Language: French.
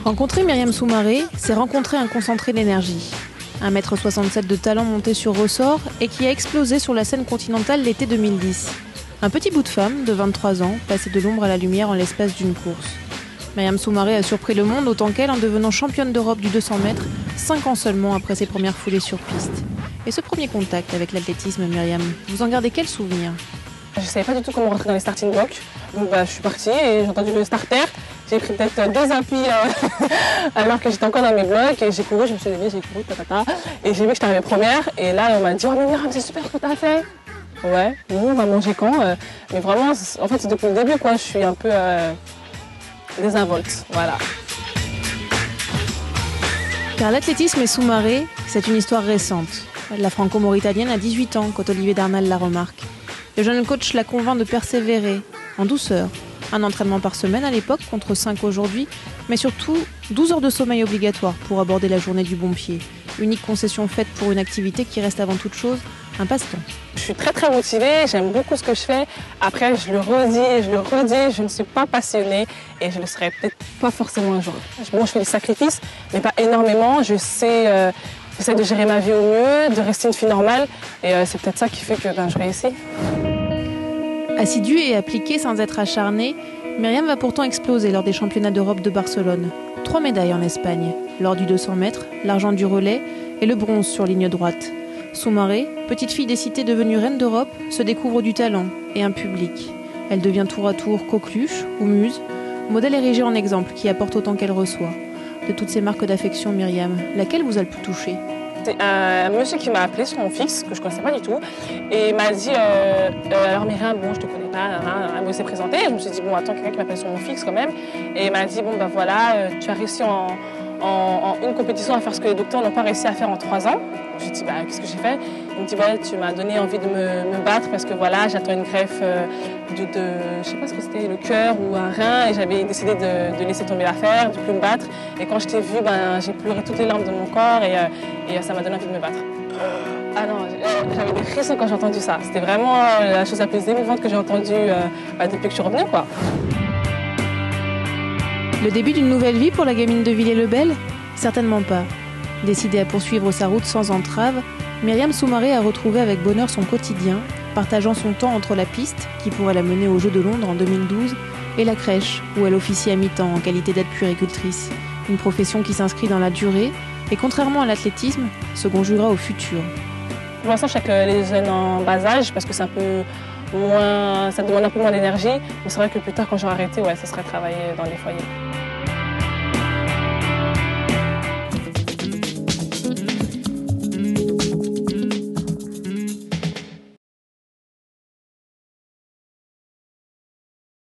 Rencontrer Myriam Soumaré, c'est rencontrer un concentré d'énergie. 1,67 m de talent monté sur ressort et qui a explosé sur la scène continentale l'été 2010. Un petit bout de femme de 23 ans, passé de l'ombre à la lumière en l'espace d'une course. Myriam Soumaré a surpris le monde autant qu'elle en devenant championne d'Europe du 200 mètres, 5 ans seulement après ses premières foulées sur piste. Et ce premier contact avec l'athlétisme, Myriam, vous en gardez quel souvenir? Je ne savais pas du tout comment rentrer dans les starting blocks. Donc je suis partie et j'ai entendu le starter. J'ai pris peut-être 2 appuis alors que j'étais encore dans mes blocs et j'ai couru, je me suis levée, j'ai couru, et j'ai vu que j'étais arrivée première. Et là, on m'a dit « Oh mais Myriam, c'est super ce que tu as fait !» Ouais, nous on va manger quand mais vraiment, en fait, c'est depuis le début, quoi. Je suis un peu désinvolte, voilà. Car l'athlétisme et Soumaré, c'est une histoire récente. La franco-mauritanienne a 18 ans quand Olivier Darnal la remarque. Le jeune coach la convainc de persévérer, en douceur. Un entraînement par semaine à l'époque, contre 5 aujourd'hui, mais surtout 12 heures de sommeil obligatoire pour aborder la journée du bon pied. Unique concession faite pour une activité qui reste avant toute chose un passe-temps. Je suis très motivée, j'aime beaucoup ce que je fais. Après, je le redis et je le redis, je ne suis pas passionnée et je ne le serai peut-être pas forcément un jour. Bon, je fais des sacrifices, mais pas énormément. J'essaie de gérer ma vie au mieux, de rester une fille normale et c'est peut-être ça qui fait que je réussis. Assidue et appliquée sans être acharnée, Myriam va pourtant exploser lors des championnats d'Europe de Barcelone. 3 médailles en Espagne, lors du 200 mètres, l'argent du relais et le bronze sur ligne droite. Soumaré, petite fille des cités devenue reine d'Europe, se découvre du talent et un public. Elle devient tour à tour coqueluche ou muse, modèle érigé en exemple qui apporte autant qu'elle reçoit. De toutes ces marques d'affection, Myriam, laquelle vous a le plus touchée? C'est un monsieur qui m'a appelé sur mon fixe, que je ne connaissais pas du tout, et il m'a dit alors Myriam, bon, je te connais pas, il s'est présenté, et je me suis dit, bon, attends, quelqu'un qui m'appelle sur mon fixe quand même, et il m'a dit, bon, ben voilà, tu as réussi en une compétition à faire ce que les docteurs n'ont pas réussi à faire en 3 ans. J'ai dit, bah, qu'est-ce que j'ai fait? Il me dit, ouais, tu m'as donné envie de me battre parce que voilà, j'attends une greffe je sais pas ce que c'était, le cœur ou un rein, et j'avais décidé de laisser tomber l'affaire, de ne plus me battre. Et quand je t'ai vue, ben, j'ai pleuré toutes les larmes de mon corps et ça m'a donné envie de me battre. Ah non, j'avais des frissons quand j'ai entendu ça. C'était vraiment la chose la plus émouvante que j'ai entendue depuis que je suis revenue, quoi. Le début d'une nouvelle vie pour la gamine de Villers-le-Bel? Certainement pas. Décidée à poursuivre sa route sans entrave, Myriam Soumaré a retrouvé avec bonheur son quotidien, partageant son temps entre la piste, qui pourrait la mener aux Jeux de Londres en 2012, et la crèche, où elle officie à mi-temps en qualité d'aide puéricultrice. Une profession qui s'inscrit dans la durée et, contrairement à l'athlétisme, se conjuguera au futur. Pour l'instant, je sais que les jeunes en bas âge, parce que c'est un peu moins, ça demande un peu moins d'énergie, mais c'est vrai que plus tard, quand j'aurai arrêté, ouais, ça serait travailler dans les foyers.